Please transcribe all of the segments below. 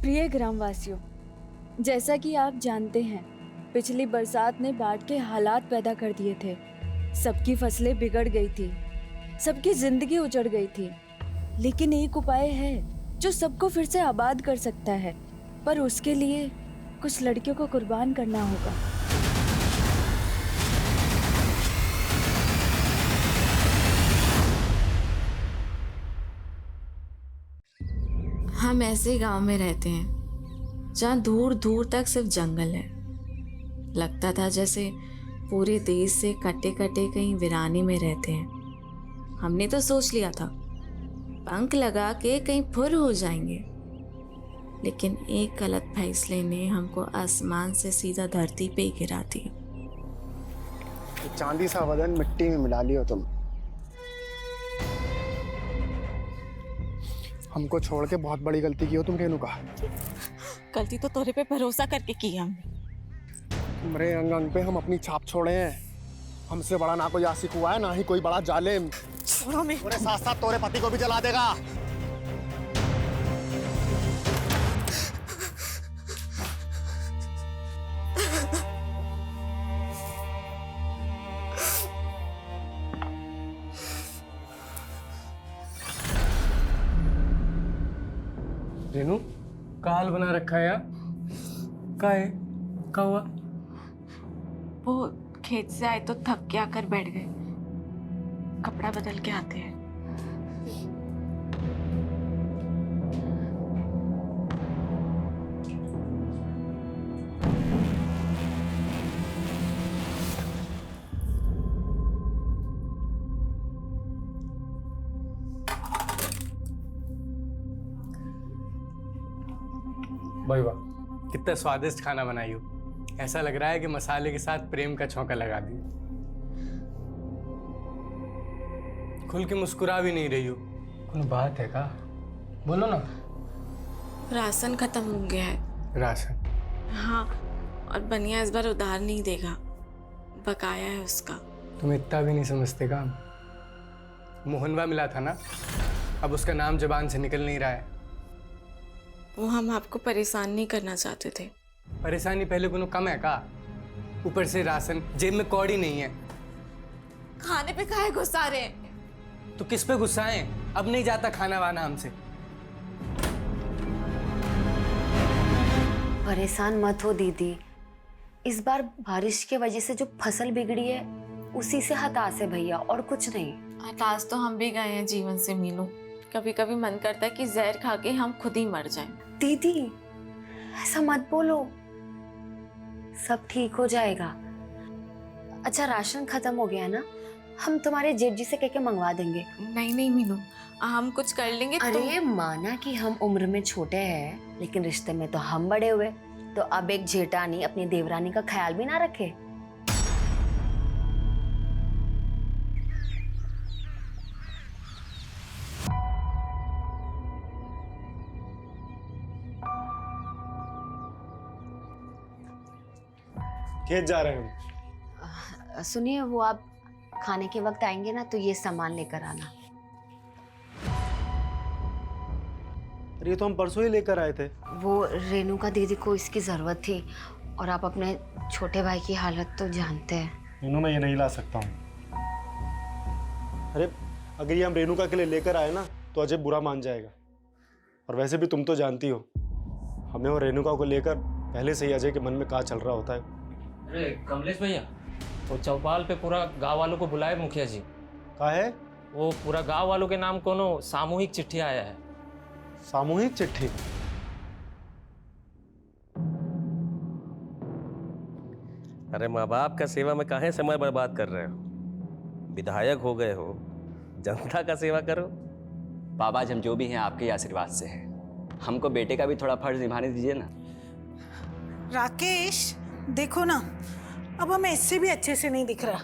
प्रिय ग्रामवासियों, जैसा कि आप जानते हैं, पिछली बरसात ने बाढ़ के हालात पैदा कर दिए थे। सबकी फसलें बिगड़ गई थी, सबकी जिंदगी उजड़ गई थी। लेकिन एक उपाय है जो सबको फिर से आबाद कर सकता है, पर उसके लिए कुछ लड़कियों को कुर्बान करना होगा। हम ऐसे गांव में रहते हैं जहाँ दूर दूर तक सिर्फ जंगल है। लगता था जैसे पूरे देश से कटे कटे कहीं वीरानी में रहते हैं। हमने तो सोच लिया था पंख लगा के कहीं फुर हो जाएंगे, लेकिन एक गलत फैसले ने हमको आसमान से सीधा धरती पे ही गिरा दिया। चांदी सा बदन मिट्टी में मिला लियो तुम। हमको छोड़ के बहुत बड़ी गलती की हो तुम रेणुका। गलती तो तोरे पे भरोसा करके की हमने। तुम्हारे अंग अंग पे हम अपनी छाप छोड़े हैं। हमसे बड़ा ना कोई आशिक हुआ है, ना ही कोई बड़ा जालिम। छोड़ो मैं। तोरे साथ साथ तोरे पति को भी जला देगा। रेनू का हाल बना रखा है यार। का है? का हुआ? वो खेत से आए तो थक के आकर बैठ गए। कपड़ा बदल के आते हैं। भाई वाह, कितना स्वादिष्ट खाना बनाई हो। ऐसा लग रहा है कि मसाले के साथ प्रेम का छौंका लगा दिया। खुल के मुस्कुरा भी नहीं रही हो। कोई बात है का? बोलो ना। राशन खत्म हो गया है। राशन? हाँ, और बनिया इस बार उधार नहीं देगा, बकाया है उसका। तुम इतना भी नहीं समझते का? मोहनवा मिला था ना, अब उसका नाम जुबान से निकल नहीं रहा है। वो हम आपको परेशान नहीं करना चाहते थे। परेशानी पहले कोनो कम है का? ऊपर से राशन, जेब में कौड़ी नहीं है। खाने पे काहे गुस्सा रहे हैं? तो किस पे गुस्सा है? अब नहीं जाता खाना वाना हमसे। परेशान मत हो दीदी, इस बार बारिश की वजह से जो फसल बिगड़ी है उसी से हताश है भैया, और कुछ नहीं। हताश तो हम भी गए हैं जीवन से मीनू। कभी कभी मन करता है कि जहर खा के हम खुद ही मर जाएं। दीदी ऐसा मत बोलो, सब ठीक हो जाएगा। अच्छा राशन खत्म हो गया ना, हम तुम्हारे जेठ जी से कह के मंगवा देंगे। नहीं नहीं मीनू, हम कुछ कर लेंगे। अरे माना कि हम उम्र में छोटे हैं, लेकिन रिश्ते में तो हम बड़े हुए, तो अब एक जेठानी अपनी देवरानी का ख्याल भी ना रखे। खेत जा रहे हैं हम। सुनिए, वो आप खाने के वक्त आएंगे ना तो ये सामान लेकर आना। अरे ये तो हम परसों ही लेकर आए थे। वो रेणुका दीदी को इसकी जरूरत थी, और आप अपने छोटे भाई की हालत तो जानते हैं। रेनू मैं ये नहीं ला सकता हूँ। अरे अगर ये हम रेणुका के लिए लेकर आए ना तो अजय बुरा मान जाएगा, और वैसे भी तुम तो जानती हो हमें और रेणुका को लेकर पहले से ही अजय के मन में क्या चल रहा होता है। अरे कमलेश भैया, वो चौपाल पे पूरा गांव वालों को बुलाए मुखिया जी। का है? वो पूरा गांव वालों के नाम कोनो सामूहिक चिट्ठी आया है। सामूहिक चिट्ठी? अरे माँ बाप का सेवा में काहे समय बर्बाद कर रहे हो? विधायक हो गए हो, जनता का सेवा करो। बाबा जी हम जो भी हैं आपके ही आशीर्वाद से हैं। हमको बेटे का भी थोड़ा फर्ज निभाने दीजिए ना। राकेश देखो ना, अब हमें इससे भी अच्छे से नहीं दिख रहा।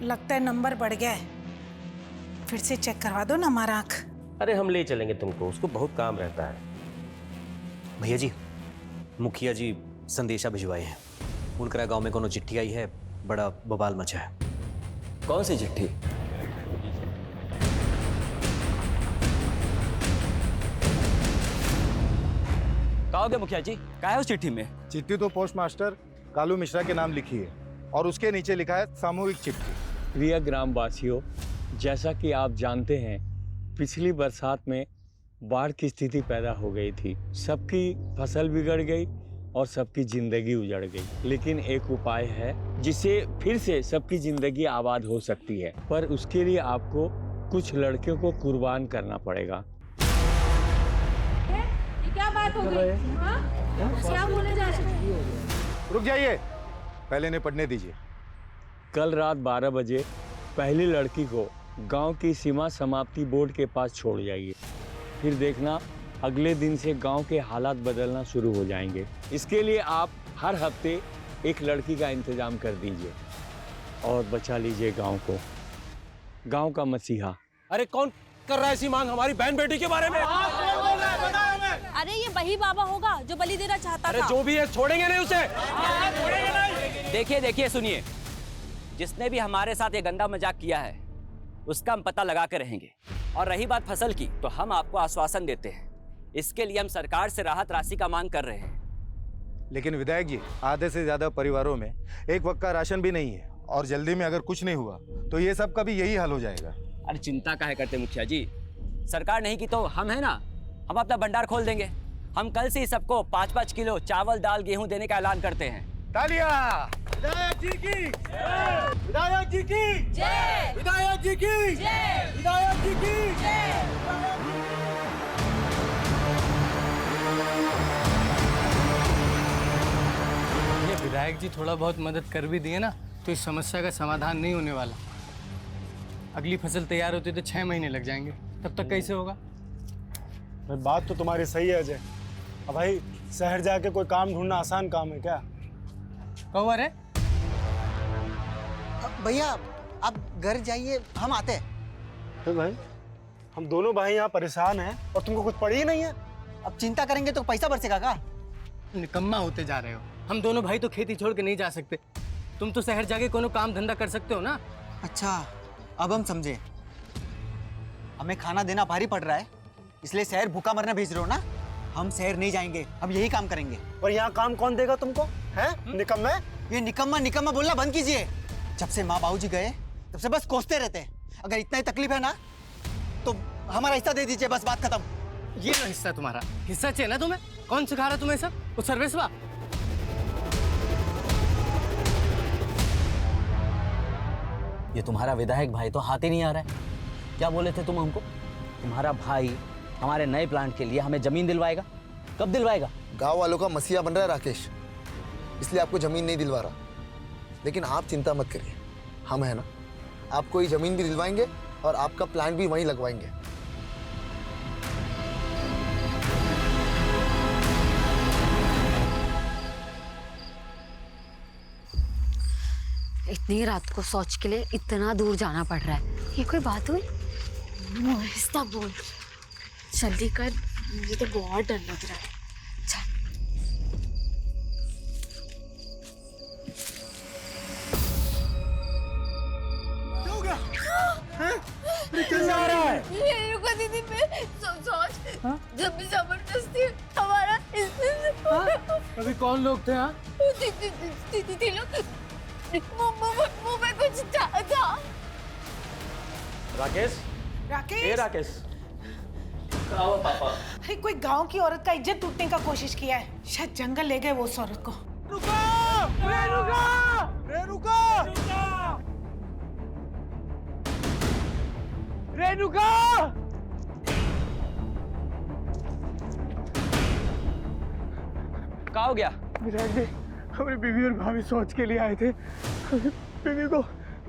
लगता है नंबर बढ़ गया है। फिर से चेक करवा दो ना हमारा आँख। अरे हम ले चलेंगे तुमको, उसको बहुत काम रहता है। भैया जी, मुखिया जी संदेशा भिजवाए हैं। उनकरा गांव में कोनो चिट्ठी आई है, बड़ा बवाल मचा है। कौन सी चिट्ठी? हो गया मुखिया जी? क्या है उस चिट्ठी में? चिट्ठी तो पोस्ट मास्टर कालू मिश्रा के नाम लिखी है और उसके नीचे लिखा है सामूहिक चिट्ठी। प्रिय ग्रामवासियों, जैसा कि आप जानते हैं, पिछली बरसात में बाढ़ की स्थिति पैदा हो गई थी। सबकी फसल बिगड़ गई और सबकी जिंदगी उजड़ गई। लेकिन एक उपाय है जिससे फिर से सबकी जिंदगी आबाद हो सकती है, पर उसके लिए आपको कुछ लड़कियों को कुर्बान करना पड़ेगा। ये क्या बात हो गई? क्या बोले जा रहे हैं? रुक जाइए, पहले इन्हें पढ़ने दीजिए। कल रात 12 बजे पहली लड़की को गांव की सीमा समाप्ति बोर्ड के पास छोड़ जाइए। फिर देखना अगले दिन से गांव के हालात बदलना शुरू हो जाएंगे। इसके लिए आप हर हफ्ते एक लड़की का इंतजाम कर दीजिए और बचा लीजिए गांव को, गांव का मसीहा। अरे कौन कर रहा है ऐसी मांग हमारी बहन बेटी के बारे में? अरे ये वही बाबा होगा जो बलि देना चाहता अरे था। जो भी है छोड़ेंगे नहीं उसे। देखिए देखिए, सुनिए, जिसने भी हमारे साथ ये गंदा मजाक किया है उसका हम पता लगा के रहेंगे। और रही बात फसल की, तो हम आपको आश्वासन देते हैं, इसके लिए हम सरकार से राहत राशि का मांग कर रहे हैं। लेकिन विधायक जी, आधे से ज्यादा परिवारों में एक वक्त का राशन भी नहीं है और जल्दी में अगर कुछ नहीं हुआ तो ये सब का भी यही हाल हो जाएगा। अरे चिंता काहे करते मुखिया जी? सरकार नहीं की तो हम है ना, हम अपना भंडार खोल देंगे। हम कल से ही सबको 5-5 किलो चावल दाल गेहूं देने का ऐलान करते हैं। तालियां! विधायक जी की विधायक जी की जय! विधायक जी की जय! विधायक जी की ये विधायक जी थोड़ा बहुत मदद कर भी दिए ना तो इस समस्या का समाधान नहीं होने वाला। अगली फसल तैयार होती तो 6 महीने लग जाएंगे, तब तक कैसे होगा? भाई बात तो तुम्हारी सही है अजय। अब भाई शहर जाके कोई काम ढूंढना आसान काम है क्या? कौन है? भैया आप घर जाइए, हम आते हैं। तो भाई हम दोनों भाई यहाँ परेशान हैं और तुमको कुछ पड़ी ही नहीं है। अब चिंता करेंगे तो पैसा बरसेगा का? निकम्मा होते जा रहे हो। हम दोनों भाई तो खेती छोड़ के नहीं जा सकते। तुम तो शहर जाके कोनो काम धंधा कर सकते हो ना। अच्छा, अब हम समझे। हमें खाना देना भारी पड़ रहा है, इसलिए शहर भूखा मरना भेज रहे हो ना? हम शहर नहीं जाएंगे, हम यही काम करेंगे। और यहाँ काम कौन देगा तुमको? हैं? निकम्मे? ये निकम्मा निकम्मा बोलना बंद कीजिए। जब से माँ बाबूजी गए तब से बस कोसते रहते हैं। अगर इतना ही तकलीफ है ना तो हमारा हिस्सा दे दीजिए, बस बात खत्म। ये लो हिस्सा तुम्हारा। हिस्सा चाहिए ना तुम्हें? कौन सिखा रहा तुम्हें सब? वो सर्वेसवा? ये तुम्हारा विधायक भाई तो हाथ ही नहीं आ रहा है। क्या बोले थे तुम हमको? तुम्हारा भाई हमारे नए प्लांट के लिए हमें जमीन दिलवाएगा। कब दिलवाएगा? गांव वालों का मसीहा बन रहा है राकेश, इसलिए आपको जमीन नहीं दिलवा रहा। लेकिन आप चिंता मत करिए, हम है ना, आपको ये जमीन भी दिलवाएंगे और आपका प्लांट भी वहीं लगवाएंगे। इतनी रात को शौच के लिए इतना दूर जाना पड़ रहा है, ये कोई बात हुई? आहिस्ता बोल, जल्दी कर, मुझे तो बहुत डर लग रहा है। कैसे आ रहा है? ये रुको दीदी, मैं सोच जब भी जबरदस्ती हमारा अभी कौन लोग थे? हाँ, दीदी लोग मुंह में कुछ था। राकेश, राकेश, ए राकेश, क्या हुआ पापा? अरे कोई गांव की औरत का इज्जत लूटने का कोशिश किया है, शायद जंगल ले गए वो उस औरत को। रुको! रेणुका! रेणुका! रेणुका! क्या हो गया? विधायक जी, हमारी बीवी और भाभी सोच के लिए आए थे। बीवी को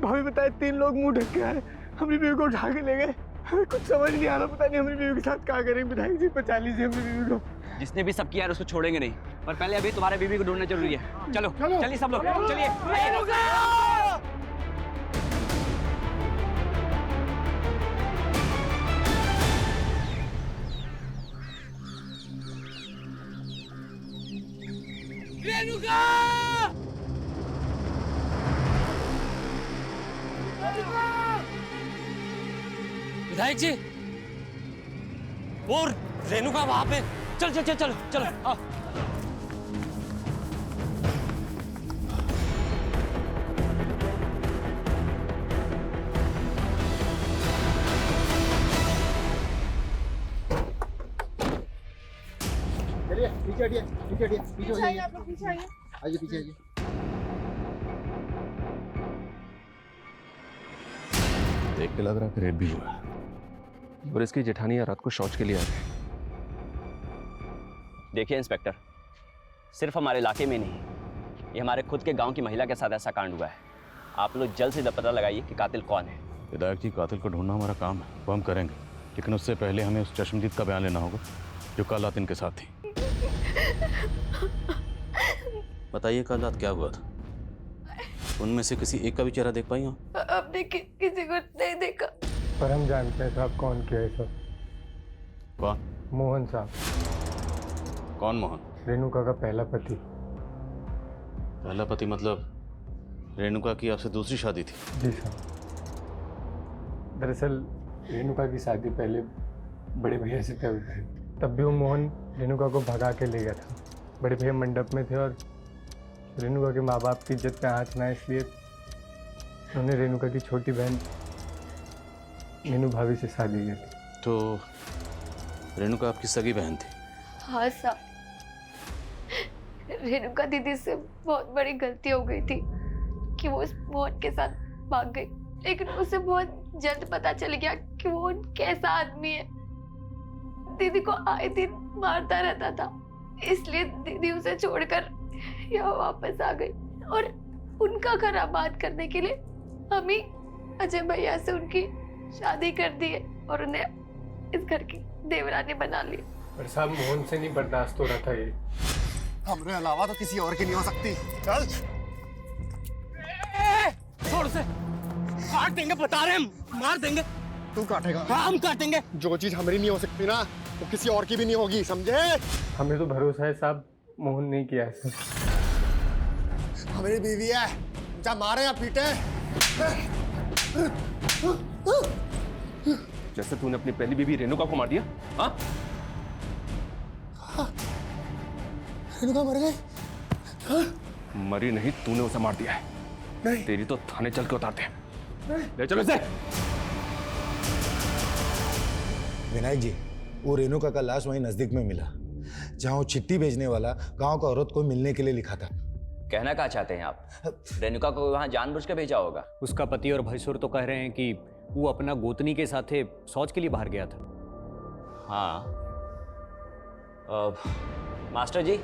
भाभी बताए 3 लोग मुंह ढक के आए, हमारी बीवी को उठा के ले गए। हमें कुछ समझ नहीं आ रहा, पता नहीं हमारी बीवी के साथ क्या करेंगे। विधायक जी बचा लीजिए हमारी बीवी को। जिसने भी सब किया है उसको छोड़ेंगे नहीं, पर पहले अभी तुम्हारे बीवी को ढूंढना जरूरी है। चलो चलिए सब लोग, चलिए। विधायक जी, वो रेणुका वहां पे। चल चल चल चलो चलो। पीछे हटिए, पीछे हटिए, पीछे हो जाइए। आप लोग पीछे आइए। आइए पीछे आइए। देख के लग रहा है कि रेप भी हुआ है और इसकी जेठानी रात को शौच के लिए आ गई। देखिए इंस्पेक्टर, सिर्फ हमारे इलाके में नहीं, ये हमारे खुद के गांव की महिला के साथ ऐसा कांड हुआ है। आप लोग जल्द से जल्द पता लगाइए कि कातिल कौन है। विधायक जी, कातिल को ढूंढना हमारा काम है, वो हम करेंगे, लेकिन उससे पहले हमें उस चश्मदीद का बयान लेना होगा जो कल रात इनके साथ थी। बताइए कल रात क्या हुआ था? उनमें से किसी एक का भी चेहरा देख पाई हो? हमने किसी को नहीं देखा। पर हम जानते हैं साहब कौन किया है सब। कौन? मोहन साहब। कौन मोहन? रेणुका का पहला पति। पहला पति मतलब रेणुका की आपसे दूसरी शादी थी? जी साहब। दरअसल रेणुका की शादी पहले बड़े भैया से तय हुई थी। तब भी वो मोहन रेणुका को भगा के ले गया था। बड़े भैया मंडप में थे और रेणुका के माँ बाप की इज्जत पे आँच ना, इसलिए उन्होंने रेणुका की छोटी बहन मीनू भाभी से शादी की। तो रेणुका आपकी सगी बहन थी? हाँ साहब, रेणुका दीदी से बहुत बड़ी गलती हो गई थी कि वो उस मोहन के साथ भाग गई, लेकिन उसे बहुत जल्द पता चल गया कि वो कैसा आदमी है। दीदी को आए दिन मारता रहता था, इसलिए दीदी उसे छोड़कर यहाँ वापस आ गई और उनका घर आबाद करने के लिए हम ही अजय भैया से उनकी शादी कर दी है और उन्हें इस घर की देवरानी बना ली। पर साहब मोहन से नहीं बर्दाश्त हो रहा था ये। हमरे अलावा तो किसी और की नहीं हो सकती। चल छोड़ से, काट देंगे, बता रहे हम, मार देंगे। तू काटेगा? हाँ, हम काटेंगे। जो चीज हमारी नहीं हो सकती ना, वो किसी और की भी नहीं होगी, समझे? हमें तो भरोसा है साहब, मोहन नहीं किया है। हमारी बीवी है, जब मारे या पीटे। जैसे तूने अपनी पहली बीवी रेणुका को मार दिया। हाँ? रेणुका मर गई? मरी नहीं, तूने उसे मार दिया है। नहीं। तेरी तो थाने चल के उतारते हैं। ले चलो इसे। विनायक जी, वो रेणुका का लाश वहीं नजदीक में मिला जहां वो चिट्ठी भेजने वाला गांव का औरत को मिलने के लिए लिखा था। कहना क्या चाहते हैं आप? रेणुका को वहां जानबूझ के भेजा होगा। उसका पति और भैंसुर तो कह रहे हैं कि वो अपना गोतनी के साथ शौच के लिए बाहर गया था। हाँ मास्टर जी,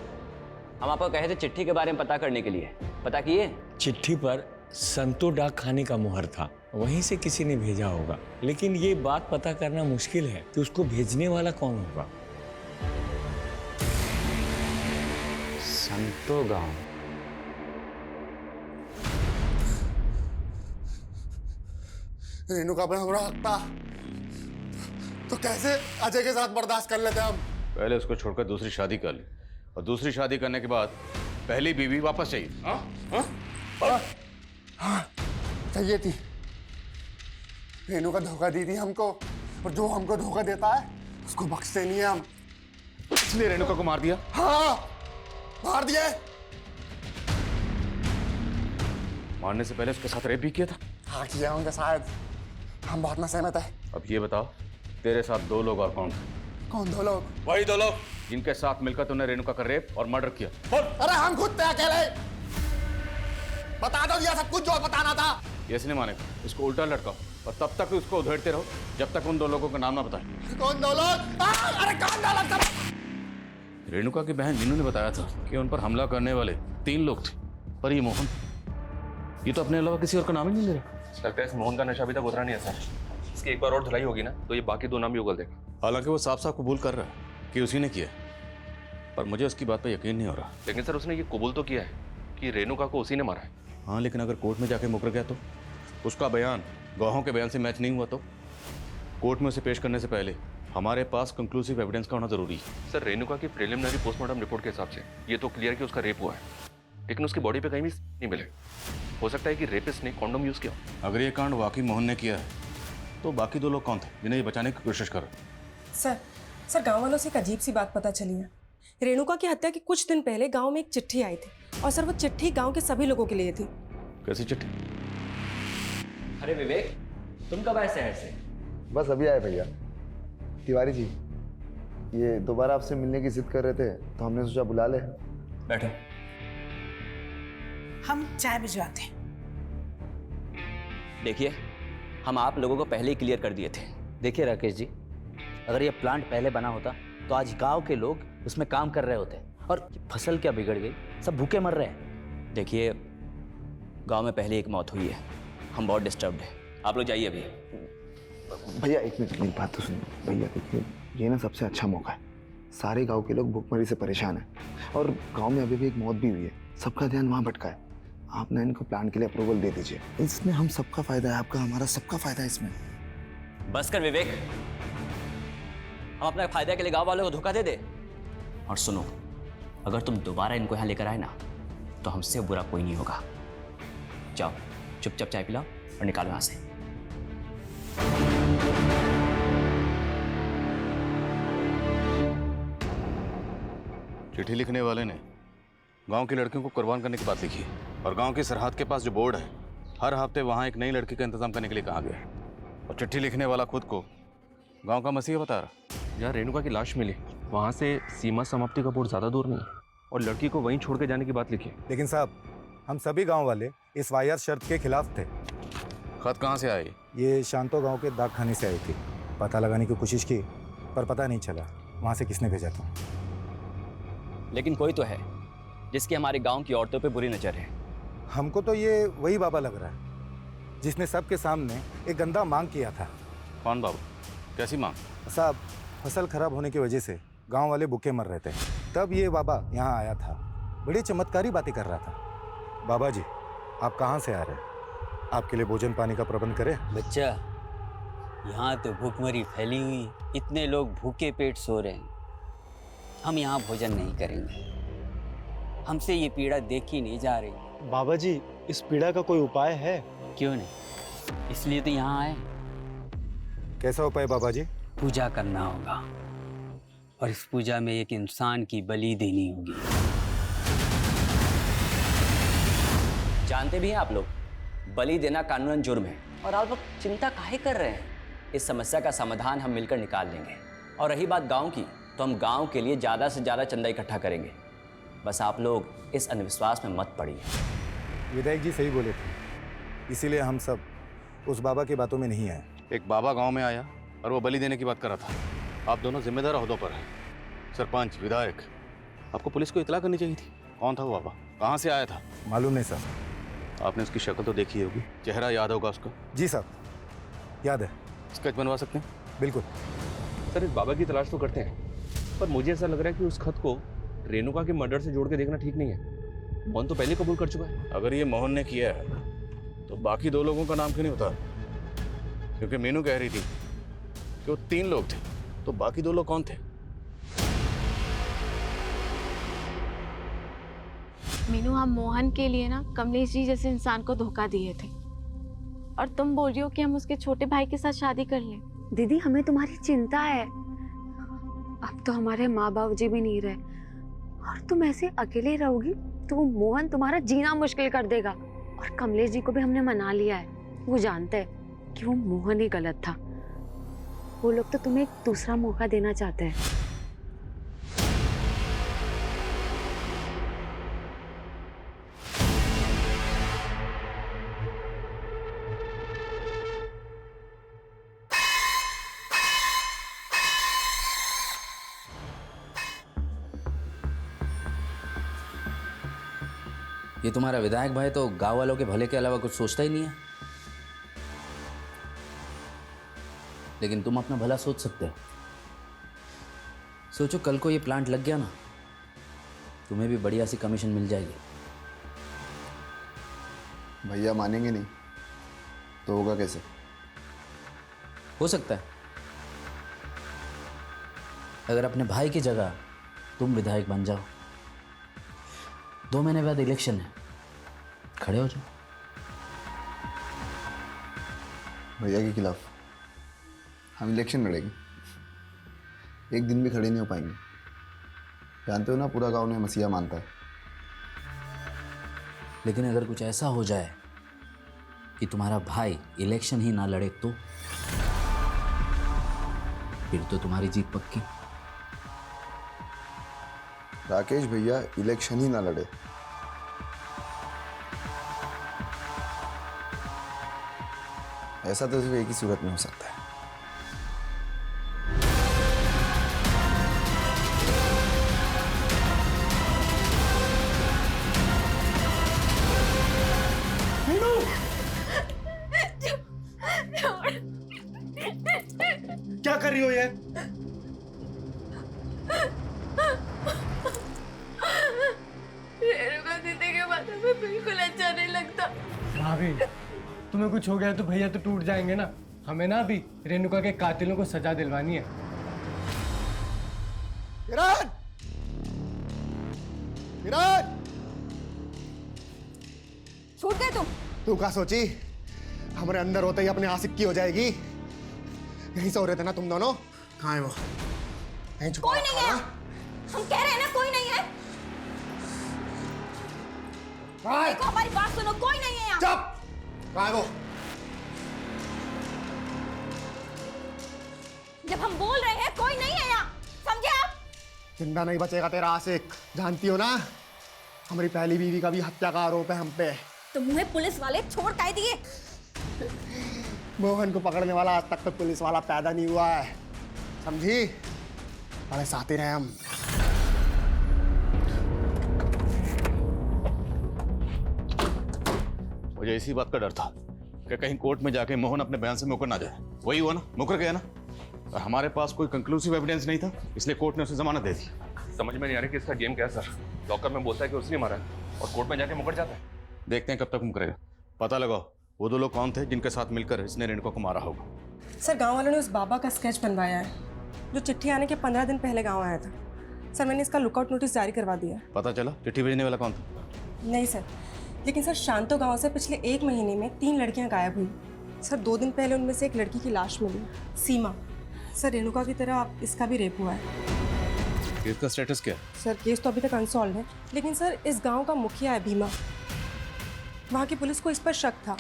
हम आपको कहे थे चिट्ठी के बारे में पता करने के लिए, पता किए? चिट्ठी पर संतो डाक खाने का मुहर था, वहीं से किसी ने भेजा होगा, लेकिन ये बात पता करना मुश्किल है कि उसको भेजने वाला कौन होगा। संतो गांव। रेणुका पर हमरा हक था, तो कैसे अजय के साथ बर्दाश्त कर लेते हम? पहले उसको छोड़कर दूसरी शादी कर ली और दूसरी शादी करने के बाद पहली बीवी वापस चाहिए। हाँ, चाहिए थी। रेणुका धोखा दी थी हमको, और जो हमको धोखा देता है उसको बख्शते नहीं है हम। इसलिए रेणुका को मार दिया? हाँ, मार दिए। मारने से पहले उसके साथ रेप भी किया था? हाँ किया होंगे शायद, हम बहुत ना सहमत है। अब ये बताओ, तेरे साथ दो लोग और कौन थे? कौन दो लोग? वही दो लोग जिनके साथ मिलकर तूने रेणुका का रेप और मर्डर किया। अरे हम खुद थे अकेले। बता दो ये सब कुछ जो बताना था। ये इसने मानेगा, इसको उल्टा लटकाओ और तब तक उसको उधेड़ते रहो जब तक उन दो लोगों का नाम ना बताए। कौन दो लोग? अरे कौन दो लोग? रेणुका की बहन मीनू ने बताया था कि उन पर हमला करने वाले 3 लोग थे, पर ये मोहन, ये तो अपने अलावा किसी और का नाम ही नहीं ले रहा। लगता है इस मोहन का नशा अभी तक उतरा नहीं है सर। इसकी एक बार और धुलाई होगी ना तो ये बाकी 2 नाम भी उगल देगा। हालांकि वो साफ साफ कबूल कर रहा है कि उसी ने किया, पर मुझे उसकी बात पर यकीन नहीं हो रहा। लेकिन सर उसने ये कबूल तो किया है कि रेणुका को उसी ने मारा है। हाँ, लेकिन अगर कोर्ट में जाके मुकर गया तो? उसका बयान गवाहों के बयान से मैच नहीं हुआ तो? कोर्ट में उसे पेश करने से पहले हमारे पास कंक्लूसिव एविडेंस का होना जरूरी है। सर रेणुका की प्रिलिमिनरी पोस्टमार्टम रिपोर्ट के हिसाब से ये तो क्लियर कि उसका रेप हुआ है, लेकिन उसकी बॉडी पे कहीं भी नहीं मिले। हो सकता है कि रेपिस्ट ने कॉन्डोम यूज किया। अगर ये कांड वाकई मोहन ने किया है तो बाकी 2 लोग कौन थे जिन्हें ये बचाने की कोशिश कर? सर गांव वालों से एक अजीब सी बात पता चली है। रेणुका की हत्या के कुछ दिन पहले गांव में एक चिट्ठी आई थी और सर वो चिट्ठी गांव के सभी लोगों के लिए थी। कैसी चिट्ठी? अरे विवेक, तुम कब आए शहर से? बस अभी आए भैया। तिवारी जी, ये दोबारा आपसे मिलने की जिद कर रहे थे तो हमने सोचा बुला ले। बैठो। हम चाय भिजवाते हैं। देखिए, हम आप लोगों को पहले ही क्लियर कर दिए थे। देखिए राकेश जी, अगर ये प्लांट पहले बना होता तो आज गांव के लोग उसमें काम कर रहे होते, और फसल क्या बिगड़ गई, सब भूखे मर रहे हैं। देखिए, गांव में पहले एक मौत हुई है, हम बहुत डिस्टर्ब्ड हैं। आप लोग जाइए अभी। भैया एक मिनट, मेरी बात तो सुनिए। भैया देखिए, ये ना सबसे अच्छा मौका है। सारे गांव के लोग भूखमरी से परेशान हैं और गांव में अभी भी एक मौत भी हुई है। सबका ध्यान वहाँ भटका है। आप ना इनको प्लान के लिए अप्रूवल दे दीजिए। इसमें हम सबका फायदा है, आपका हमारा सबका फायदा है इसमें। बस कर विवेक, हम अपने फायदे के लिए गांव वालों को धोखा दे दे। और सुनो, अगर तुम दोबारा इनको यहाँ लेकर आए ना तो हमसे बुरा कोई नहीं होगा। जाओ चुपचाप चाय पिलाओ और निकालो यहाँ से। चिट्ठी लिखने वाले ने गांव की लड़कियों को कुर्बान करने की बात लिखी है और गांव की सरहद के पास जो बोर्ड है, हर हफ्ते वहां एक नई लड़की का इंतजाम करने के लिए कहा गया है। और चिट्ठी लिखने वाला खुद को गांव का मसीहा बता रहा। जहाँ रेणुका की लाश मिली वहाँ से सीमा समाप्ति का बोर्ड ज़्यादा दूर नहीं है, और लड़की को वहीं छोड़ के जाने की बात लिखी है। लेकिन साहब, हम सभी गांव वाले इस वाहियात शर्त के खिलाफ थे। खत कहाँ से आई? ये शांतो गांव के डाक खाने से आई थी। पता लगाने की कोशिश की पर पता नहीं चला वहाँ से किसने भेजा था। लेकिन कोई तो है जिसकी हमारे गांव की औरतों पे बुरी नजर है। हमको तो ये वही बाबा लग रहा है जिसने सबके सामने एक गंदा मांग किया था। कौन बाबा? कैसी मांग? साहब, फसल खराब होने की वजह से गांव वाले भूखे मर रहे थे, तब ये बाबा यहाँ आया था। बड़ी चमत्कारी बातें कर रहा था। बाबा जी, आप कहाँ से आ रहे हैं? आपके लिए भोजन पानी का प्रबंध करें? बच्चा, यहाँ तो भूखमरी फैली हुई, इतने लोग भूखे पेट सो रहे हैं। हम यहाँ भोजन नहीं करेंगे, हमसे ये पीड़ा देखी नहीं जा रही। बाबा जी, इस पीड़ा का कोई उपाय है? क्यों नहीं, इसलिए तो यहाँ आए। कैसा उपाय बाबा जी? पूजा करना होगा, और इस पूजा में एक इंसान की बलि देनी होगी। जानते भी हैं आप लोग, बलि देना कानूनन जुर्म है। और आप लोग चिंता काहे कर रहे हैं? इस समस्या का समाधान हम मिलकर निकाल लेंगे। और रही बात गांव की, तो हम गांव के लिए ज़्यादा से ज़्यादा चंदा इकट्ठा करेंगे। बस आप लोग इस अंधविश्वास में मत पड़िए। विधायक जी सही बोले थे, इसीलिए हम सब उस बाबा की बातों में नहीं आए। एक बाबा गांव में आया और वो बलि देने की बात कर रहा था। आप दोनों जिम्मेदार ओहदों पर हैं, सरपंच, विधायक। आपको पुलिस को इतला करनी चाहिए थी। कौन था वो बाबा? कहाँ से आया था? मालूम नहीं साहब। आपने उसकी शक्ल तो देखी होगी, चेहरा याद होगा उसको? जी साहब, याद है। स्केच बनवा सकते हैं? बिल्कुल सर, इस बाबा की तलाश तो करते हैं, पर मुझे ऐसा लग रहा है कि उस खत को रेणुका के मर्डर से जोड़ के देखना ठीक नहीं है। मोहन तो पहले कबूल कर चुका है। अगर ये मोहन ने किया है तो बाकी दो लोगों का नाम क्यों नहीं होता? क्योंकि मीनू कह रही थी कि वो 3 लोग थे, तो बाकी 2 लोग कौन थे? मीनू, हम मोहन के लिए ना कमलेश जी जैसे इंसान को धोखा दिए थे, और तुम बोल रही हो कि हम उसके छोटे भाई के साथ शादी कर लें। दीदी, हमें तुम्हारी चिंता है। अब तो हमारे माँ बाप जी भी नहीं रहे, और तुम ऐसे अकेले रहोगी तो वो मोहन तुम्हारा जीना मुश्किल कर देगा। और कमलेश जी को भी हमने मना लिया है, वो जानते हैं कि वो मोहन ही गलत था। वो लोग तो तुम्हें एक दूसरा मौका देना चाहते हैं। ये तुम्हारा विधायक भाई तो गांव वालों के भले के अलावा कुछ सोचता ही नहीं है। लेकिन तुम अपना भला सोच सकते हो। सोचो, कल को ये प्लांट लग गया ना, तुम्हें भी बढ़िया सी कमीशन मिल जाएगी। भैया मानेंगे नहीं तो होगा कैसे? हो सकता है अगर अपने भाई की जगह तुम विधायक बन जाओ। 2 महीने बाद इलेक्शन है, खड़े हो जाओ। भैया के खिलाफ हम इलेक्शन लड़ेंगे? एक दिन भी खड़े नहीं हो पाएंगे। जानते हो ना, पूरा गांव ने मसीहा मानता है। लेकिन अगर कुछ ऐसा हो जाए कि तुम्हारा भाई इलेक्शन ही ना लड़े तो फिर तो तुम्हारी जीत पक्की। राकेश भैया इलेक्शन ही ना लड़े। ऐसा तो सिर्फ एक ही सूरत में हो सकता है। क्या कर रही हो ये? रेणुका दीदी के माथे में बिल्कुल अच्छा नहीं लगता। भाभी, तुम्हें कुछ हो गया तो भैया तो टूट जाएंगे ना। हमें ना अभी रेणुका के कातिलों को सजा दिलवानी है। किरण! किरण! छूट गए तुम। तू क्या सोची हमारे अंदर होते ही अपने आशिक की हो जाएगी? यहीं से हो रहे थे ना तुम दोनों? कहाँ है वो? यहीं छुपा कोई नहीं है। हम कह रहे हैं ना कोई नहीं है। देखो हमारी बात सुनो, कोई नहीं है यहाँ। चुप! कहाँ है वो? जब हम बोल रहे हैं कोई नहीं है यहाँ, समझे आप? जिंदा नहीं बचेगा तेरा आशिक, जानती हो ना? हमारी पहली बीवी का भी हत्या का आरोप है हम पे। तो मुझे पुलिस वाले छोड़ काहे दिए? मोहन को पकड़ने वाला आज तक तो पुलिस वाला पैदा नहीं हुआ है, समझी? बड़े साथी रहे हम। मुझे इसी बात का डर था कि कहीं कोर्ट में जाके मोहन अपने बयान से मुकर ना जाए। वही हुआ ना, मुकर गया ना। और हमारे पास कोई कंक्लूसिव एविडेंस नहीं था, इसलिए कोर्ट ने उसे जमानत दे दी। समझ में नहीं आ रहा कि इसका गेम क्या है सर। लॉकर में बोलता है कि उसने मारा है और कोर्ट में जाके मुकर जाता है। देखते हैं कब तक मुकरेगा। पता लगाओ वो दो लोग कौन थे जिनके साथ मिलकर इसने रेणुका को मारा होगा। सर गांव वालों ने उस बाबा का स्केच बनवाया है जो चिट्ठी आने के 15 दिन पहले गांव आया था। सर मैंने इसका लुकआउट नोटिस जारी करवा दिया। पता चला चिट्ठी भेजने वाला कौन था? नहीं सर, लेकिन सर शांतो गांव से पिछले 1 महीने में 3 लड़कियां गायब हुई। सर 2 दिन पहले उनमें से एक लड़की की लाश मिली, सीमा। सर रेणुका की तरह इसका भी रेप हुआ है। केस का स्टेटस क्या है? सर केस तो अभी तक अनसॉल्व है, लेकिन सर इस गांव का मुखिया है भीमा। वहाँ की पुलिस को इस पर शक था।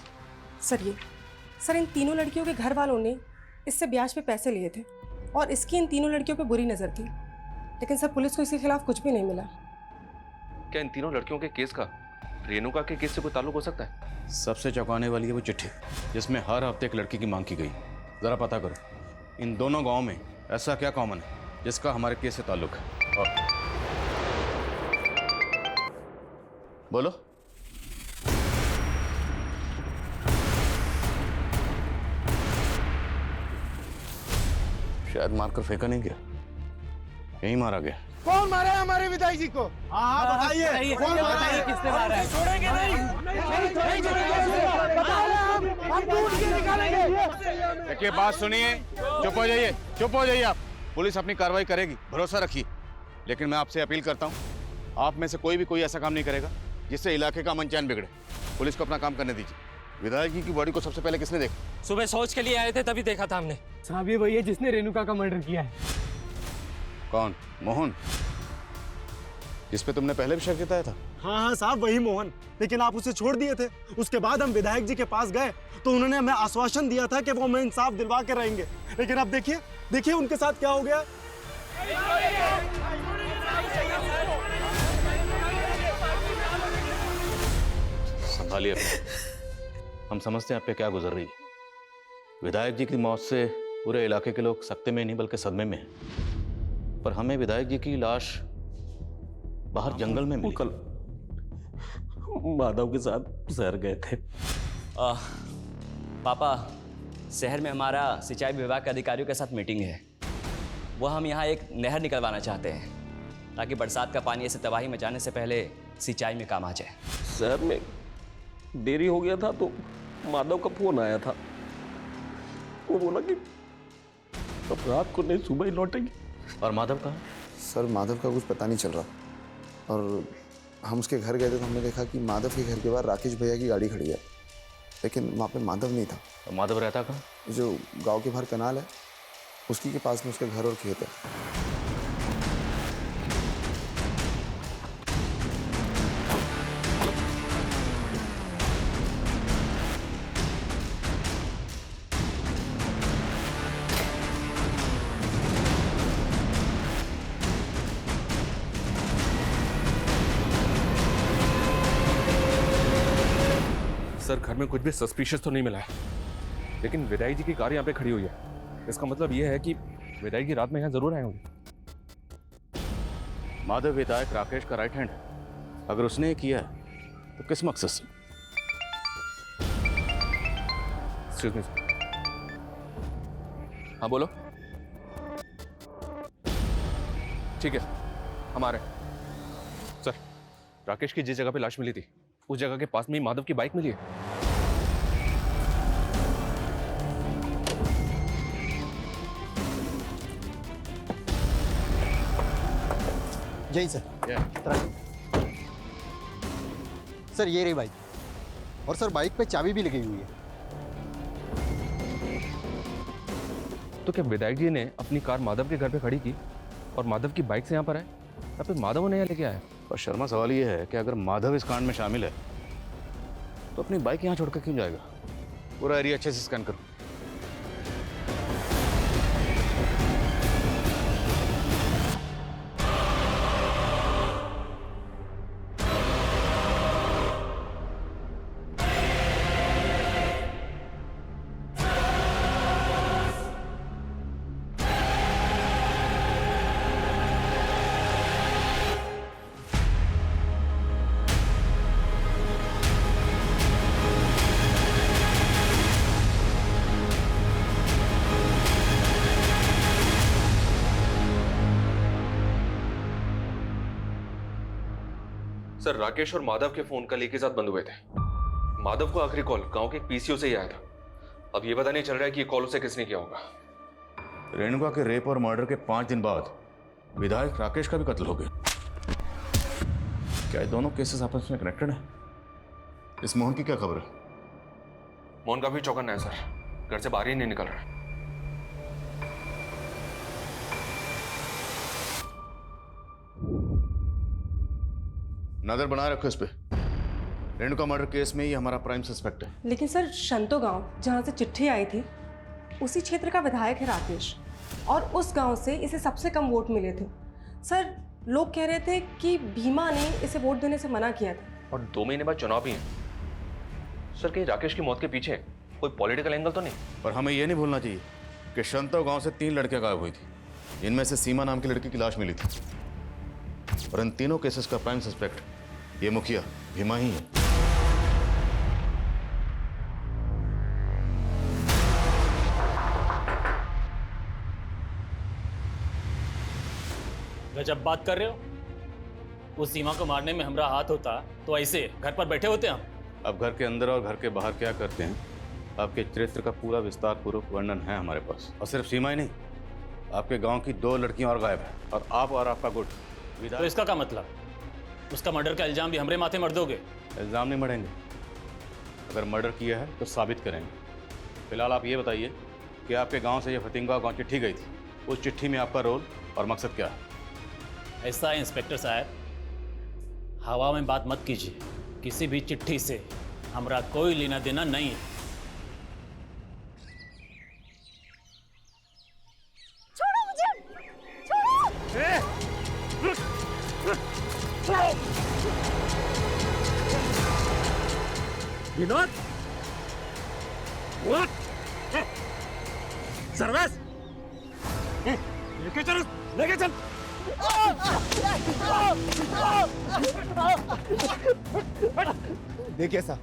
सर इन तीनों लड़कियों के घर वालों ने इससे ब्याज पे पैसे लिए थे और इसकी इन तीनों लड़कियों पे बुरी नज़र थी, लेकिन सर पुलिस को इसके खिलाफ कुछ भी नहीं मिला। क्या इन तीनों लड़कियों के केस का रेणुका के केस से कोई ताल्लुक हो सकता है? सबसे चौंकाने वाली है वो चिट्ठी जिसमें हर हफ्ते एक लड़की की मांग की गई। जरा पता करो इन दोनों गांवों में ऐसा क्या कॉमन है जिसका हमारे केस से ताल्लुक है। और बोलो। शायद मारकर फेंका नहीं गया, यहीं मारा गया। कौन मारा है हमारे विधायक जी को? हाँ बताइए, कौन मारा है? किसने मारा है? छोड़ेंगे नहीं निकालेंगे। देखिए बात सुनिए, चुप हो जाइए, चुप हो जाइए। आप पुलिस अपनी कार्रवाई करेगी, भरोसा रखिए। लेकिन मैं आपसे अपील करता हूँ, आप में से कोई ऐसा काम नहीं करेगा जिससे इलाके का अमन चैन बिगड़े। पुलिस को अपना काम करने दीजिए। विधायक जी की बॉडी को सबसे पहले किसने देखा? सुबह शौच के लिए आए थे तभी देखा था हमने। साहब ये वही है जिसने रेणुका का मर्डर किया है। कौन? मोहन, जिस पे तुमने पहले भी शक जताया था? हाँ साहब वही मोहन, लेकिन आप उसे छोड़ दिए थे। उसके बाद हम विधायक जी के पास गए तो उन्होंने हमें आश्वासन दिया था कि वो हमें इंसाफ दिलवा के रहेंगे, लेकिन अब देखिए उनके साथ क्या हो गया। संभालिए अपने। हम समझते हैं आप पे क्या गुजर रही है। विधायक जी की मौत से पूरे इलाके के लोग सख्ते में नहीं बल्कि सदमे में हैं। पर हमें विधायक जी की लाश बाहर जंगल में मिली। कल माधव के साथ शहर गए थे। पापा, शहर में हमारा सिंचाई विभाग के अधिकारियों के साथ मीटिंग है। वो हम यहाँ एक नहर निकलवाना चाहते हैं ताकि बरसात का पानी ऐसे तबाही मचाने से पहले सिंचाई में काम आ जाए। शहर में देरी हो गया था तो माधव का फोन आया था। वो बोला कि अब रात को नहीं सुबह ही लौटेंगे। और माधव कहाँ? सर माधव का कुछ पता नहीं चल रहा, और हम उसके घर गए थे तो हमने देखा कि माधव के घर के बाहर राकेश भैया की गाड़ी खड़ी है, लेकिन वहाँ पे माधव नहीं था। तो माधव रहता कहाँ? जो गांव के बाहर कनाल है उसकी के पास में उसका घर और खेत है। सर घर में कुछ भी सस्पिशियस तो नहीं मिला है, लेकिन विधायक जी की कार यहाँ पे खड़ी हुई है। इसका मतलब ये है कि विधायक जी रात में यहाँ जरूर आए होंगे। माधव विधायक राकेश का राइट हैंड है। अगर उसने ये किया है तो किस मकसद से? Excuse me sir. हाँ बोलो। ठीक है हम आ रहे हैं। सर राकेश की जिस जगह पे लाश मिली थी उस जगह के पास में ही माधव की बाइक मिली है। यही सर। सर ये रही बाइक, और सर बाइक पे चाबी भी लगी हुई है। तो क्या विधायक जी ने अपनी कार माधव के घर पे खड़ी की और माधव की बाइक से यहाँ पर आए, या फिर माधव उन्हें यहाँ लेके आया? पर शर्मा सवाल ये है कि अगर माधव इस कांड में शामिल है तो अपनी बाइक यहाँ छोड़कर क्यों जाएगा? पूरा एरिया अच्छे से स्कैन करो। सर राकेश और माधव के फोन कल एक ही साथ बंद हुए थे। माधव को आखिरी कॉल गांव के एक पीसीओ से ही आया था। अब ये पता नहीं चल रहा है कि ये कॉल उसे किसने किया होगा। रेणुका के रेप और मर्डर के 5 दिन बाद विधायक राकेश का भी कत्ल हो गया। क्या ये दोनों केसेस आपस में कनेक्टेड हैं? इस मोहन की क्या खबर है? मोहन का भी चौकन्ना है सर, घर से बाहर ही नहीं निकल रहा है। नजर बनाए रखो इस पे। रेणुका मर्डर केस में ये हमारा प्राइम सस्पेक्ट है। लेकिन सर शंतो गांव जहां से चिट्ठी आई थी उसी क्षेत्र का विधायक है राकेश, और उस गांव से इसे सबसे कम वोट मिले थे। सर लोग कह रहे थे कि भीमा ने इसे वोट देने से मना किया था। और 2 महीने बाद चुनाव भी है। सर कहीं राकेश की मौत के पीछे कोई पॉलिटिकल एंगल तो नहीं? पर हमें यह नहीं भूलना चाहिए कि शंतो गांव से 3 लड़कियां गायब हुई थी, जिनमें से सीमा नाम की लड़की की लाश मिली थी। और इन तीनों केसेस का प्राइम सस्पेक्ट ये मुखिया भीमा ही है। गजब बात कर रहे हो। उस सीमा को मारने में हमारा हाथ होता तो ऐसे घर पर बैठे होते हम। अब घर के अंदर और घर के बाहर क्या करते हैं, आपके चरित्र का पूरा विस्तार पूर्वक वर्णन है हमारे पास। और सिर्फ सीमा ही नहीं, आपके गांव की 2 लड़कियां और गायब है, और आप और आपका गुट। तो इसका क्या मतलब? उसका मर्डर का इल्जाम भी हमरे माथे मर दोगे? इल्जाम नहीं मरेंगे, अगर मर्डर किया है तो साबित करेंगे। फिलहाल आप ये बताइए कि आपके गांव से ये फतिंगा गांव चिट्ठी गई थी, उस चिट्ठी में आपका रोल और मकसद क्या है? ऐसा है इंस्पेक्टर साहब, हवा में बात मत कीजिए। किसी भी चिट्ठी से हमारा कोई लेना देना नहीं है। छोड़ो मुझे, छोड़ो। विनोद, सर्वेश, लेके चल, लेके चल। देखिए साहब,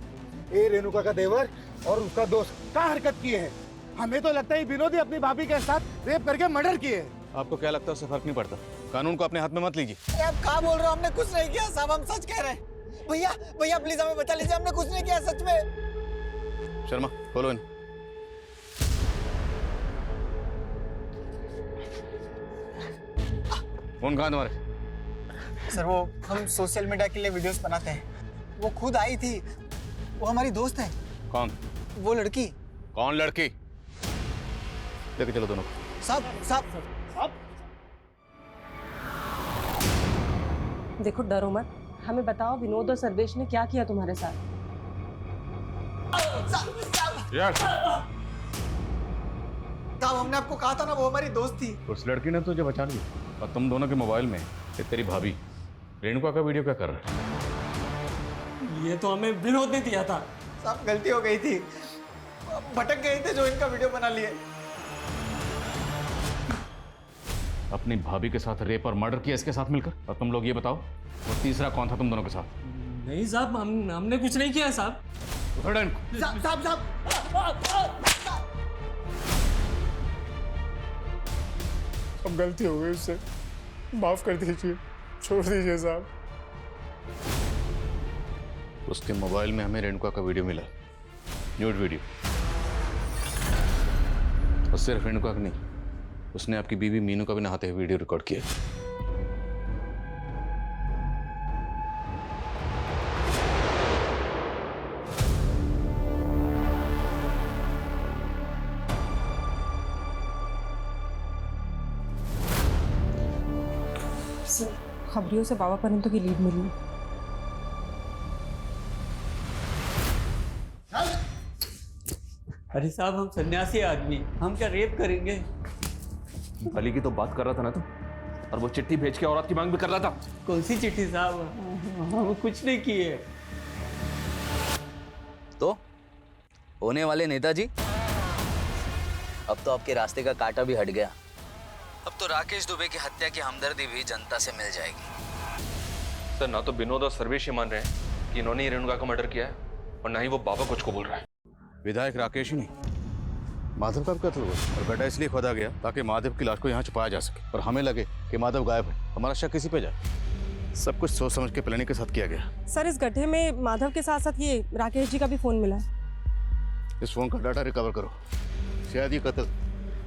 ये रेणुका का देवर और उसका दोस्त क्या हरकत किए हैं। हमें तो लगता है विनोद ही अपनी भाभी के साथ रेप करके मर्डर किए हैं। आपको क्या लगता है उससे फर्क नहीं पड़ता? कानून को अपने हाथ में मत लीजिए। आप क्या बोल रहे हो? हमने कुछ नहीं किया साहब, हम सच कह रहे हैं। भैया भैया प्लीज हमें बता लीजिए, हमने कुछ नहीं किया सच में। शर्मा खोलो इन। फोन कहाँ तुम्हारे? सर वो हम सोशल मीडिया के लिए वीडियोस बनाते हैं, वो खुद आई थी, वो हमारी दोस्त है। कौन? वो लड़की। कौन लड़की? लेके चलो दोनों। सब देखो डरो मत, हमें बताओ विनोद और सर्वेश ने क्या किया तुम्हारे साथ? साहब हमने आपको कहा था ना, वो हमारी दोस्त थी। उस लड़की ने तुझे बचा लिया, और तुम दोनों के मोबाइल में ये तेरी भाभी रेणुका का वीडियो क्या कर रहा है? ये तो हमें विनोद ने दिया था। साहब गलती हो गई थी, भटक गए थे जो इनका वीडियो बना लिए। अपनी भाभी के साथ रेप और मर्डर किया इसके साथ मिलकर, और तुम लोग ये बताओ और तीसरा कौन था तुम दोनों के साथ? नहीं साहब, हमने कुछ नहीं किया साहब। उठो इनको। अब गलती हो गई उससे, माफ कर दीजिए, छोड़ दीजिए साहब। उसके मोबाइल में हमें रेणुका का वीडियो मिला, न्यूड वीडियो। और सिर्फ रेणुका का नहीं, उसने आपकी बीवी मीनू का भी नहाते हुए वीडियो रिकॉर्ड किया। खबरियों से बाबा परंतु की लीड मिली। अरे साहब, हम सन्यासी आदमी, हम क्या रेप करेंगे? अली की तो बात कर रहा था ना तुम, और वो चिट्ठी भेज के औरत की मांग भी कर रहा था। कौन सी चिट्ठी साहब? हम कुछ नहीं किए। तो होने वाले नेताजी, अब तो आपके रास्ते का कांटा भी हट गया। अब तो राकेश दुबे की हत्या की हमदर्दी भी जनता से मिल जाएगी। सर, ना तो विनोद और सर्वेश ये मान रहे हैं कि इन्होंने ही रेणुका का मर्डर किया है, और ना ही वो बाबा कुछ को बोल रहा है। विधायक राकेश ही नहीं, माधव का भी कत्ल हुआ, और गड्ढा इसलिए खोदा गया ताकि माधव की लाश को यहाँ छुपाया जा सके, और हमें लगे कि माधव गायब है, हमारा शक किसी पे जाए। सब कुछ सोच समझ के प्लानिंग के साथ किया गया। सर, इस गड्ढे में माधव के साथ साथ ये राकेश जी का भी फोन मिला। इस फोन का डाटा रिकवर करो। शायद ये कत्ल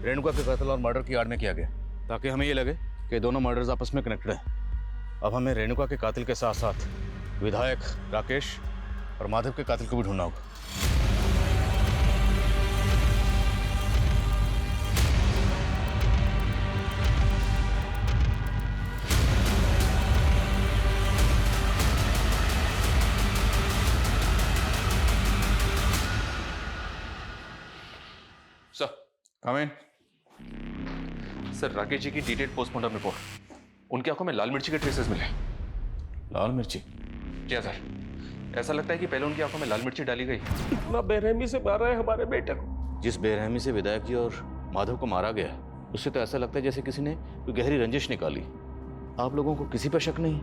रेणुका के कत्ल और मर्डर की आड़ में किया गया, ताकि हमें ये लगे कि दोनों मर्डर्स आपस में कनेक्टेड हैं। अब हमें रेणुका के कातिल के साथ साथ विधायक राकेश और माधव के कातिल को भी ढूंढना होगा। सर, कम इन। सर, राकेश जी की डिटेल्ड पोस्टमार्टम रिपोर्ट, उनकी आंखों में लाल मिर्ची के ट्रेसेस मिले। लाल मिर्ची? क्या सर, ऐसा लगता है कि पहले उनकी आंखों में लाल मिर्ची डाली गई। इतना बेरहमी से मारा है हमारे बेटे को। जिस बेरहमी से विधायक जी और माधव को मारा गया, उससे तो ऐसा लगता है जैसे किसी ने कोई गहरी रंजिश निकाली। आप लोगों को किसी पर शक नहीं?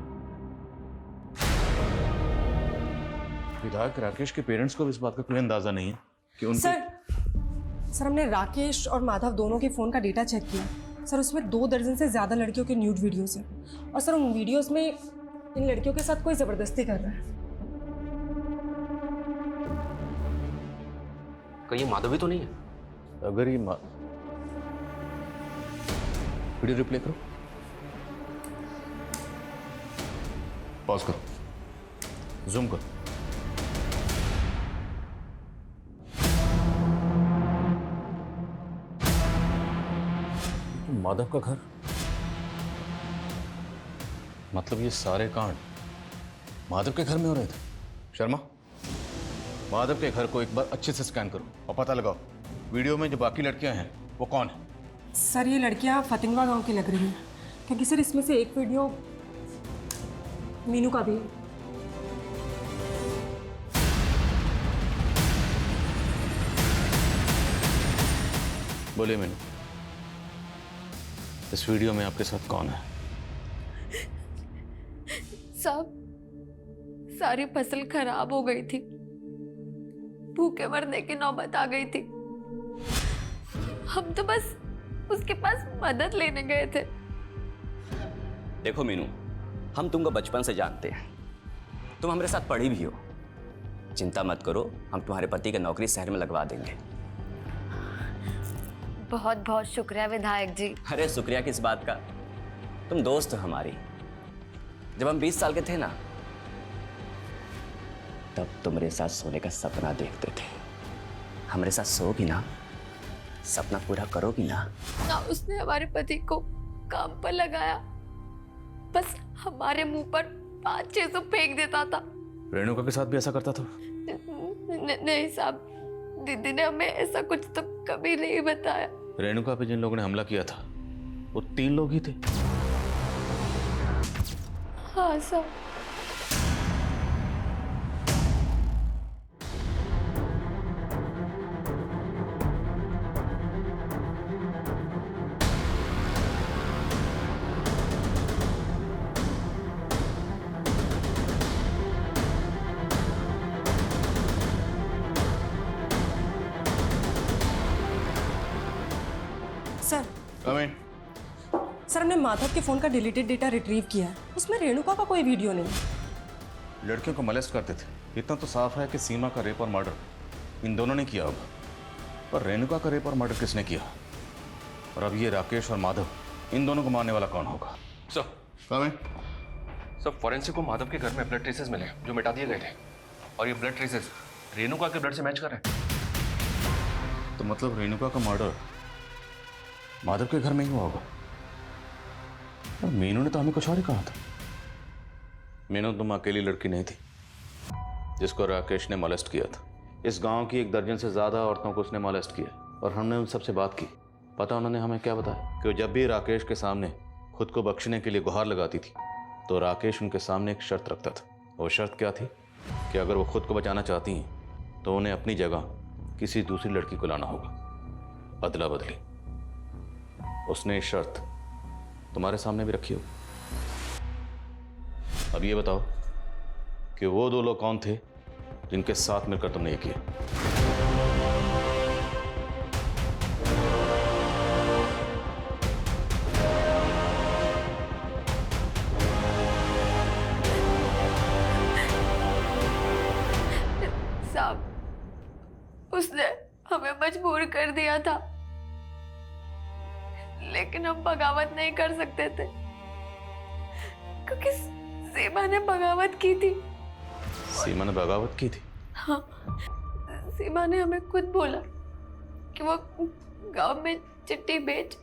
विधायक राकेश के पेरेंट्स को भी इस बात का कोई अंदाजा नहीं है कि उनको सर, हमने राकेश और माधव दोनों के फ़ोन का डेटा चेक किया। सर, उसमें 2 दर्जन से ज़्यादा लड़कियों के न्यूड वीडियोस हैं, और सर उन वीडियोस में इन लड़कियों के साथ कोई ज़बरदस्ती कर रहा है। कहीं ये माधव ही तो नहीं है? अगर ये वीडियो रिप्ले करो, पॉज करो, जूम करो। माधव का घर, मतलब ये सारे कांड माधव के घर में हो रहे थे। शर्मा, माधव के घर को एक बार अच्छे से स्कैन करो और पता लगाओ वीडियो में जो बाकी लड़कियां हैं वो कौन है। सर, ये लड़कियां फतिंगवा गांव की लग रही हैं, क्योंकि सर इसमें से एक वीडियो मीनू का भी है। बोलिए मीनू, इस वीडियो में आपके साथ कौन है? साहब, सारी फसल खराब हो गई थी, भूखे मरने की नौबत आ गई थी। हम तो बस उसके पास मदद लेने गए थे। देखो मीनू, हम तुमको बचपन से जानते हैं, तुम हमारे साथ पढ़ी भी हो। चिंता मत करो, हम तुम्हारे पति की नौकरी शहर में लगवा देंगे। बहुत बहुत शुक्रिया विधायक जी। अरे शुक्रिया किस बात का, तुम दोस्त हो हमारी। जब हम 20 साल के थे ना, तब तुम्हारे साथ सोने का सपना देखते थे। हमारे साथ सोगी ना, सपना पूरा करोगी ना? ना उसने हमारे पति को काम पर लगाया, बस हमारे मुंह पर 500-600 फेंक देता था। रेणुका के साथ भी ऐसा करता था? नहीं साहब, दीदी ने हमें ऐसा कुछ तो कभी नहीं बताया। रेणुका पे जिन लोगों ने हमला किया था वो 3 लोग ही थे। हाँ साहब। Sir coming. सर हमने माधव के फोन का डिलीटेड डेटा रिट्रीव किया है, उसमें रेणुका का कोई वीडियो नहीं। लड़कियों को मोलेस्ट करते थे, इतना तो साफ है कि सीमा का रेप और मर्डर इन दोनों ने किया होगा, पर रेणुका का रेप और मर्डर किसने किया? और अब ये राकेश और माधव, इन दोनों को मारने वाला कौन होगा? Sir coming. सब फॉरेंसिक को माधव के घर में ब्लड ट्रेसेस मिले जो मिटा दिए गए थे, और ये ब्लड ट्रेसेस रेणुका के ब्लड से मैच कर रहे हैं। तो मतलब रेणुका का मर्डर माधव के घर में ही हुआ होगा। और मीनू ने तो हमें कुछ और ही कहा था। मीनू तुम अकेली लड़की नहीं थी जिसको राकेश ने मोलेस्ट किया था। इस गांव की 1 दर्जन से ज्यादा औरतों को उसने मोलेस्ट किया, और हमने उन सबसे बात की। पता उन्होंने हमें क्या बताया? कि जब भी राकेश के सामने खुद को बख्शने के लिए गुहार लगाती थी तो राकेश उनके सामने एक शर्त रखता था। वो शर्त क्या थी? कि अगर वो खुद को बचाना चाहती हैं तो उन्हें अपनी जगह किसी दूसरी लड़की को लाना होगा, अदला बदली। उसने ये शर्त तुम्हारे सामने भी रखी हो। अब ये बताओ कि वो 2 लोग कौन थे जिनके साथ मिलकर तुमने ये किया? साहब, उसने हमें मजबूर कर दिया था, लेकिन हम बगावत नहीं कर सकते थे क्योंकि सीमा ने बगावत की थी। सीमा ने बगावत की थी? हाँ, सीमा ने हमें खुद बोला कि वो गांव में चिट्ठी भेज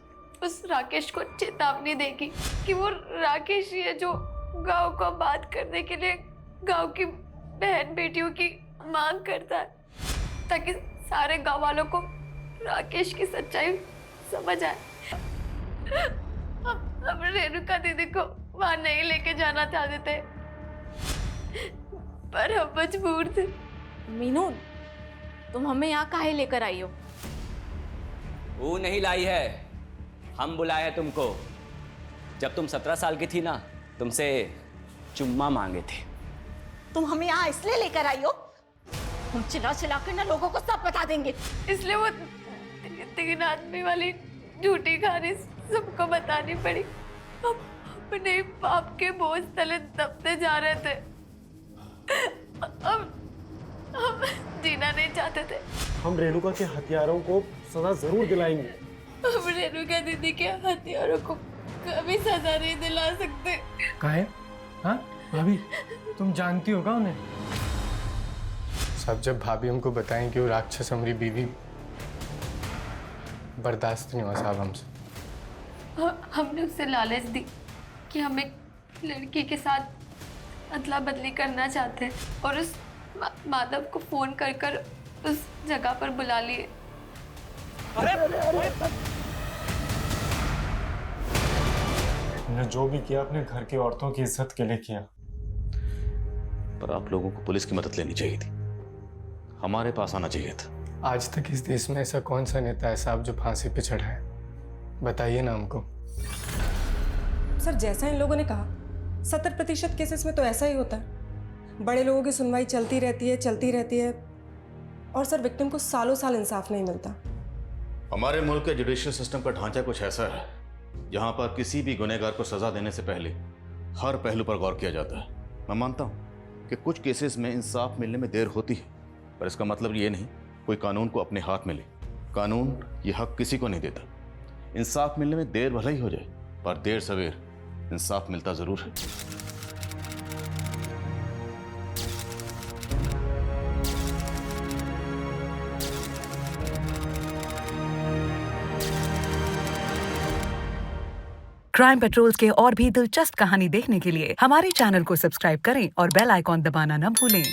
उस राकेश को चेतावनी देगी कि वो राकेश ही है जो गांव को आबाद करने के लिए गांव की बहन बेटियों की मांग करता है, ताकि सारे गांव वालों को राकेश की सच्चाई समझ आए। हम रेणुका दीदी को वहां नहीं लेके जाना चाहते थे, पर हम मजबूर थे। मीनू, तुम हमें यहाँ काहे लेकर आई हो? वो नहीं लाई है, हम बुलाए हैं तुमको। जब तुम 17 साल की थी ना, तुमसे चुम्मा मांगे थे। तुम हमें यहाँ इसलिए लेकर आई हो? हम चिल्ला चिल्ला कर ना लोगों को सब बता देंगे। इसलिए वो 3 आदमी वाली झूठी कहानी सबको बतानी पड़ी। हम अपने पाप के बोझ तले दबते जा रहे थे। हम जीना नहीं चाहते थे। हम रेणुका के हथियारों को सजा जरूर दिलाएंगे। हम रेणुका दीदी के हथियारों को कभी सजा नहीं दिला सकते। काहे? हाँ भाभी, तुम जानती होगा उन्हें? सब जब भाभी हमको बताएं कि वो राक्षस हमारी बीवी, बर्दाश्त नहीं हुआ साहब हमसे। हमने उससे लालच दी कि हम एक लड़की के साथ अदला बदली करना चाहते हैं, और उस माधव को फोन कर कर उस जगह पर बुला लिए। हमने जो भी किया अपने घर की औरतों की इज्जत के लिए किया। पर आप लोगों को पुलिस की मदद लेनी चाहिए थी, हमारे पास आना चाहिए था। आज तक इस देश में ऐसा कौन सा नेता है साहब जो फांसी पे चढ़ा है? बताइए ना हमको। सर जैसा इन लोगों ने कहा, 70% केसेस में तो ऐसा ही होता है। बड़े लोगों की सुनवाई चलती रहती है, और सर विक्टिम को सालों साल इंसाफ नहीं मिलता। हमारे मुल्क के जुडिशियल सिस्टम का ढांचा कुछ ऐसा है जहां पर किसी भी गुनहगार को सजा देने से पहले हर पहलू पर गौर किया जाता है। मैं मानता हूं कि कुछ केसेस में इंसाफ मिलने में देर होती है, पर इसका मतलब ये नहीं कोई कानून को अपने हाथ में ले। कानून ये हक किसी को नहीं देता। इंसाफ मिलने में देर भले ही हो जाए, पर देर सवेर इंसाफ मिलता जरूर है। क्राइम पेट्रोल्स के और भी दिलचस्प कहानी देखने के लिए हमारे चैनल को सब्सक्राइब करें और बेल आइकॉन दबाना न भूलें।